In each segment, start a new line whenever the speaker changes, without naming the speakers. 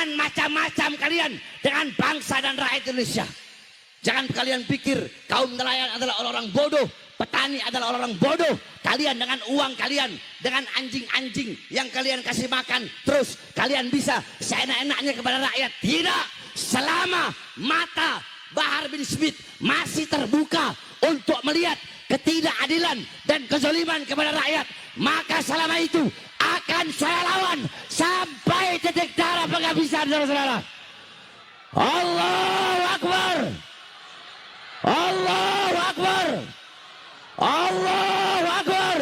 Jangan macam-macam kalian dengan bangsa dan rakyat Indonesia. Jangan kalian pikir kaum nelayan adalah orang-orang bodoh, petani adalah orang-orang bodoh. Kalian dengan uang kalian, dengan anjing-anjing yang kalian kasih makan, terus kalian bisa seenak-enaknya kepada rakyat. Tidak, selama mata Bahar bin Smith masih terbuka untuk melihat ketidakadilan dan kezaliman kepada rakyat, maka selama itu akan saya lawan sampai titik darah penghabisan, saudara-saudara. Allahu Akbar. Allahu Akbar. Allahu Akbar.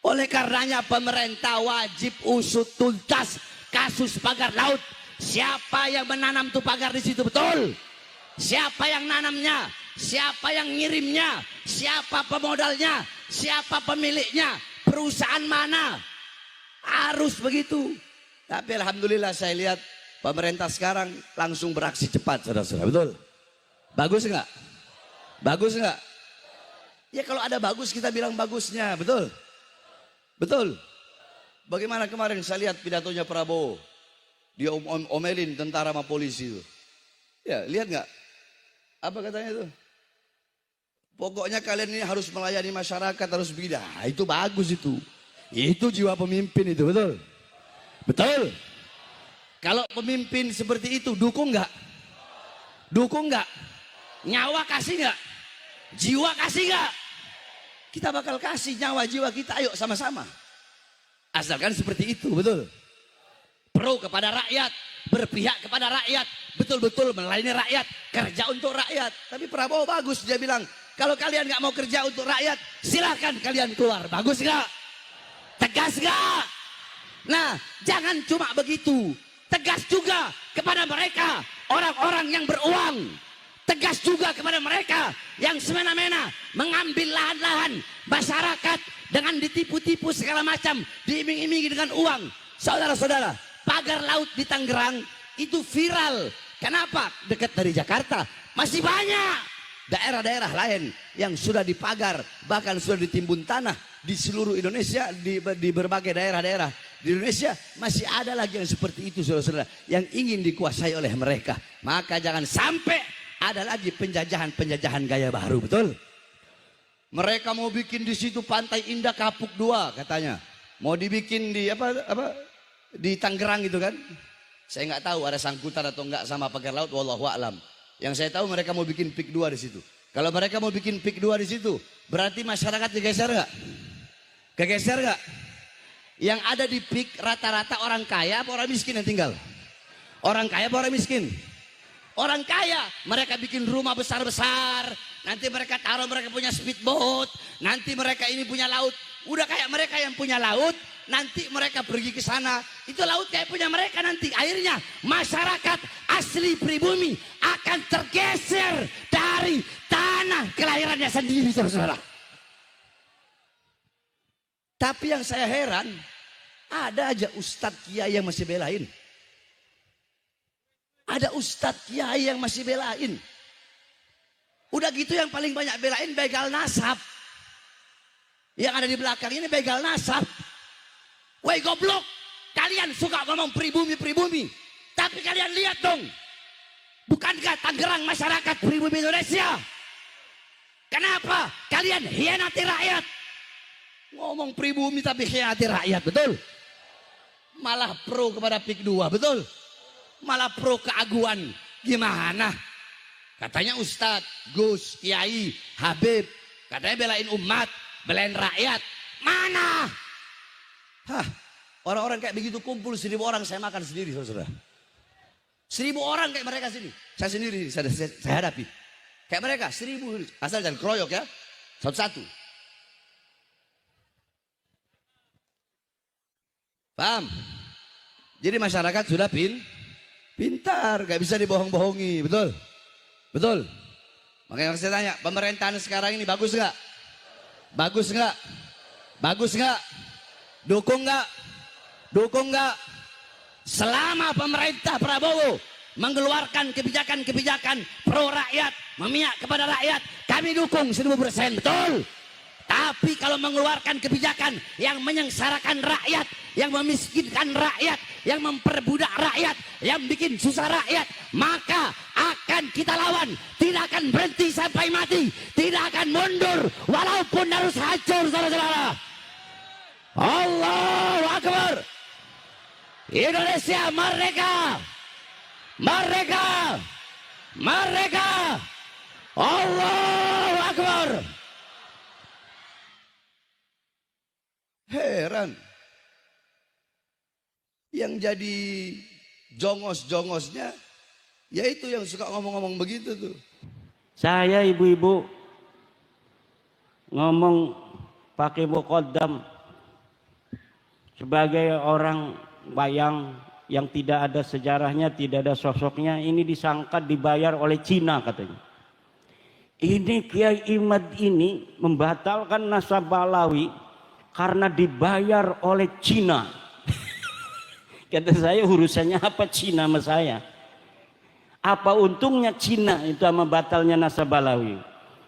Oleh karenanya pemerintah wajib usut tuntas kasus pagar laut. Siapa yang menanam tuh pagar di situ, betul? Siapa yang nanamnya? Siapa yang ngirimnya? Siapa pemodalnya? Siapa pemiliknya? Perusahaan mana? Harus begitu. Tapi alhamdulillah saya lihat pemerintah sekarang langsung beraksi cepat, saudara-saudara. Betul? Bagus enggak? Bagus enggak? Ya kalau ada bagus kita bilang bagusnya, betul? Betul? Bagaimana kemarin saya lihat pidatonya Prabowo? Dia omelin tentara sama polisi itu. Ya, lihat enggak? Apa katanya itu? Pokoknya kalian ini harus melayani masyarakat, harus begini. Nah, itu bagus itu. Itu jiwa pemimpin itu, betul? Betul? Kalau pemimpin seperti itu, dukung nggak? Dukung nggak? Nyawa kasih nggak? Jiwa kasih nggak? Kita bakal kasih nyawa jiwa kita, ayo sama-sama. Asalkan seperti itu, betul? Pro kepada rakyat, berpihak kepada rakyat, betul-betul melayani rakyat, kerja untuk rakyat. Tapi Prabowo bagus, dia bilang, kalau kalian nggak mau kerja untuk rakyat, silahkan kalian keluar. Bagus nggak? Tegas nggak? Nah, jangan cuma begitu. Tegas juga kepada mereka, orang-orang yang beruang. Tegas juga kepada mereka yang semena-mena mengambil lahan-lahan masyarakat dengan ditipu-tipu segala macam, diiming-imingi dengan uang. Saudara-saudara, pagar laut di Tangerang itu viral. Kenapa? Dekat dari Jakarta. Masih banyak daerah-daerah lain yang sudah dipagar, bahkan sudah ditimbun tanah di seluruh Indonesia, di berbagai daerah-daerah di Indonesia. Masih ada lagi yang seperti itu, saudara-saudara, yang ingin dikuasai oleh mereka. Maka jangan sampai ada lagi penjajahan-penjajahan gaya baru, betul? Mereka mau bikin di situ Pantai Indah Kapuk 2 katanya. Mau dibikin di di Tangerang gitu kan? Saya nggak tahu ada sangkutan atau enggak sama pagar laut, wallahu a'lam. Yang saya tahu mereka mau bikin PIK 2 di situ. Kalau mereka mau bikin PIK 2 di situ, berarti masyarakat digeser nggak? Kegeser nggak? Yang ada di PIK rata-rata orang kaya apa orang miskin yang tinggal? Orang kaya apa orang miskin? Orang kaya, mereka bikin rumah besar-besar, nanti mereka taruh mereka punya speedboat, nanti mereka ini punya laut. Udah kayak mereka yang punya laut, nanti mereka pergi ke sana, itu laut kayak punya mereka nanti. Akhirnya masyarakat asli pribumi akan tergeser dari tanah kelahirannya sendiri, saudara-saudara. Tapi yang saya heran, ada aja ustadz kiai yang masih belain. Ada ustadz kiai yang masih belain. Udah gitu yang paling banyak belain begal nasab. Yang ada di belakang ini begal nasab. Woi goblok, kalian suka ngomong pribumi-pribumi, tapi kalian lihat dong, bukankah Tangerang masyarakat pribumi Indonesia? Kenapa kalian hianati rakyat? Ngomong pribumi tapi hianati rakyat, betul? Malah pro kepada PIK 2, betul? Malah pro keaguan. Gimana? Katanya Ustadz, Gus, Kiai, Habib, katanya belain umat, belain rakyat. Mana? Hah, orang-orang kayak begitu kumpul 1.000 orang, saya makan sendiri, saudara. 1.000 orang kayak mereka sini, saya sendiri, saya hadapi. Kayak mereka 1.000, asal jangan keroyok ya, satu-satu. Paham? Jadi masyarakat sudah pintar, gak bisa dibohong-bohongi, betul? Betul? Makanya saya tanya, pemerintahan sekarang ini bagus gak? Bagus gak? Bagus gak? Dukung gak? Dukung gak? Selama pemerintah Prabowo mengeluarkan kebijakan-kebijakan pro rakyat, memihak kepada rakyat, kami dukung 1.000%, betul? Tapi kalau mengeluarkan kebijakan yang menyengsarakan rakyat, yang memiskinkan rakyat, yang memperbudak rakyat, yang bikin susah rakyat, maka akan kita lawan. Tidak akan berhenti sampai mati, tidak akan mundur walaupun harus hancur, saudara-saudara. Allahu Akbar. Indonesia merdeka, merdeka, merdeka. Allahu Akbar. Heran, yang jadi jongos-jongosnya yaitu yang suka ngomong-ngomong begitu tuh.
Saya ibu-ibu ngomong pakai muqaddam sebagai orang bayang yang tidak ada sejarahnya, tidak ada sosoknya, ini disangka dibayar oleh Cina katanya. Ini Kiai Imad ini membatalkan nasabah Alawi karena dibayar oleh Cina. Kata saya, urusannya apa Cina sama saya? Apa untungnya Cina itu sama batalnya nasabah Alawi?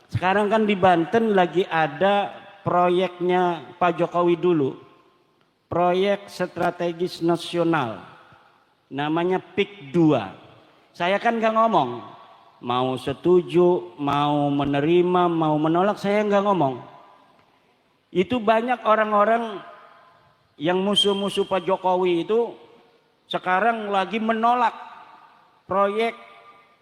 Sekarang kan di Banten lagi ada proyeknya Pak Jokowi dulu, proyek strategis nasional, namanya PIK 2. Saya kan gak ngomong, mau setuju, mau menerima, mau menolak, saya gak ngomong. Itu banyak orang-orang yang musuh-musuh Pak Jokowi itu sekarang lagi menolak proyek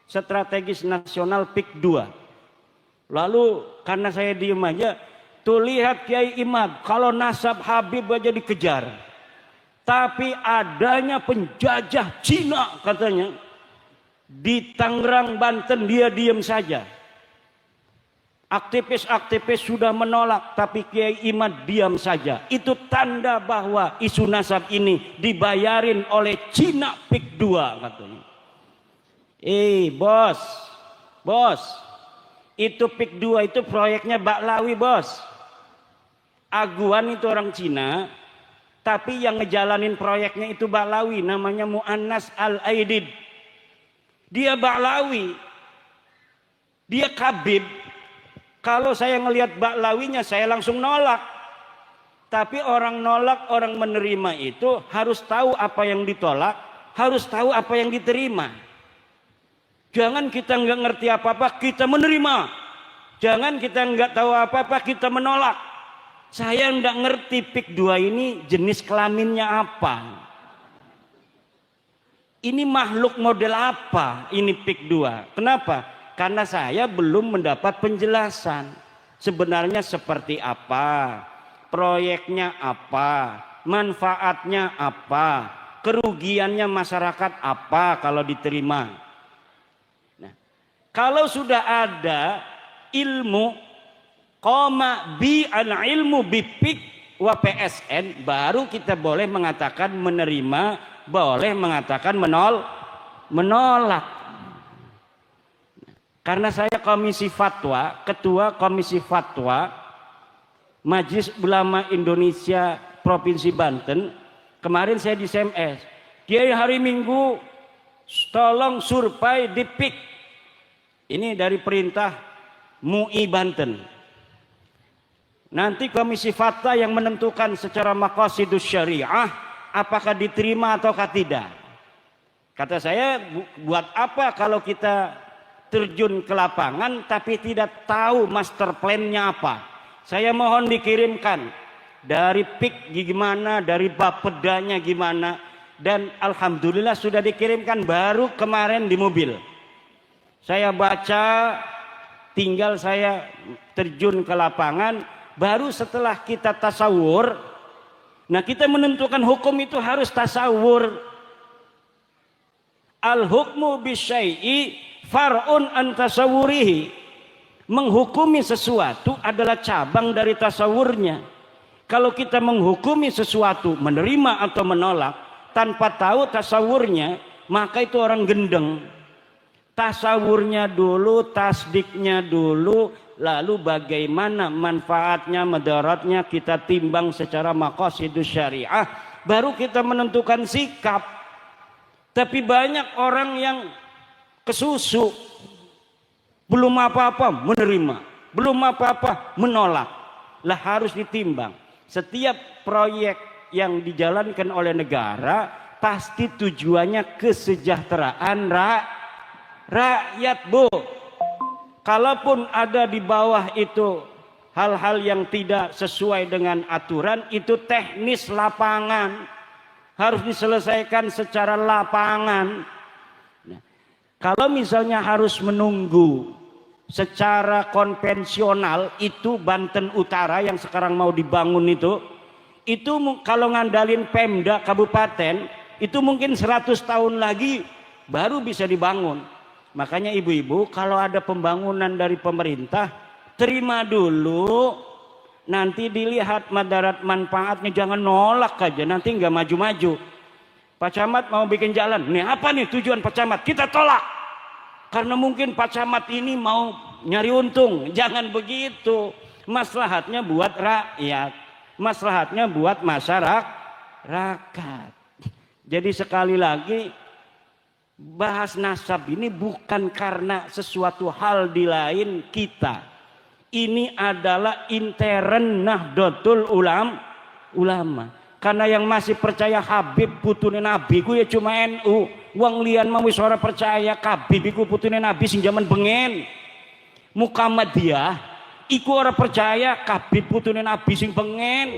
strategis nasional PIK 2. Lalu karena saya diem aja, tuh lihat Kiai Imad, kalau nasab Habib aja dikejar. Tapi adanya penjajah Cina katanya di Tangerang, Banten, dia diem saja. Aktivis-aktivis sudah menolak, tapi Kiai Imad diam saja. Itu tanda bahwa isu nasab ini dibayarin oleh Cina PIK 2 katanya. Bos, itu PIK 2 itu proyeknya Baklawi bos. Aguan itu orang Cina, tapi yang ngejalanin proyeknya itu Baklawi, namanya Mu'annas Al-Aidid. Dia Baklawi, dia Kabib. Kalau saya ngelihat Baklawinya, saya langsung nolak. Tapi orang nolak, orang menerima itu harus tahu apa yang ditolak, harus tahu apa yang diterima. Jangan kita nggak ngerti apa-apa, kita menerima. Jangan kita nggak tahu apa-apa, kita menolak. Saya nggak ngerti PIK 2 ini jenis kelaminnya apa. Ini makhluk model apa ini PIK 2? Kenapa? Karena saya belum mendapat penjelasan sebenarnya seperti apa, proyeknya apa, manfaatnya apa, kerugiannya masyarakat apa kalau diterima. Nah, kalau sudah ada ilmu koma bi al ilmu bi PIK wa PSN, baru kita boleh mengatakan menerima, boleh mengatakan menolak. Karena saya komisi fatwa, ketua komisi fatwa Majelis Ulama Indonesia Provinsi Banten, kemarin saya di SMS, Kiai hari Minggu tolong survei di PIK. Ini dari perintah MUI Banten. Nanti komisi fatwa yang menentukan secara maqasidus syariah apakah diterima ataukah tidak. Kata saya, buat apa kalau kita terjun ke lapangan tapi tidak tahu master plan-nya apa. Saya mohon dikirimkan dari PIK gimana, dari bapedanya gimana, dan alhamdulillah sudah dikirimkan baru kemarin di mobil. Saya baca, tinggal saya terjun ke lapangan, baru setelah kita tasawur. Nah, kita menentukan hukum itu harus tasawur. Al-hukmu bisyai'i far'un an tasawurihi. Menghukumi sesuatu adalah cabang dari tasawurnya. Kalau kita menghukumi sesuatu, menerima atau menolak tanpa tahu tasawurnya, maka itu orang gendeng. Tasawurnya dulu, tasdiknya dulu, lalu bagaimana manfaatnya, madaratnya kita timbang secara maqasidus syariah, baru kita menentukan sikap. Tapi banyak orang yang kesusu, belum apa-apa menerima, belum apa-apa menolak. Lah harus ditimbang. Setiap proyek yang dijalankan oleh negara pasti tujuannya kesejahteraan rakyat, Bu. Kalaupun ada di bawah itu hal-hal yang tidak sesuai dengan aturan, itu teknis lapangan, harus diselesaikan secara lapangan. Nah, kalau misalnya harus menunggu secara konvensional, itu Banten Utara yang sekarang mau dibangun itu kalau ngandalin Pemda kabupaten, itu mungkin 100 tahun lagi baru bisa dibangun. Makanya ibu-ibu kalau ada pembangunan dari pemerintah, terima dulu, nanti dilihat madarat manfaatnya, jangan nolak aja, nanti nggak maju-maju. Pak Camat mau bikin jalan, nih apa nih tujuan Pak Camat, kita tolak karena mungkin Pak Camat ini mau nyari untung. Jangan begitu, maslahatnya buat rakyat, maslahatnya buat masyarakat. Jadi sekali lagi, bahas nasab ini bukan karena sesuatu hal di lain kita. Ini adalah intern Nahdlatul Ulama. Karena yang masih percaya Habib putune Nabi ku ya cuma NU. Wong lian mau wis ora percaya Habib iku putune Nabi sing jaman bengen. Muhammadiyah iku ora percaya Habib putune Nabi sing bengen.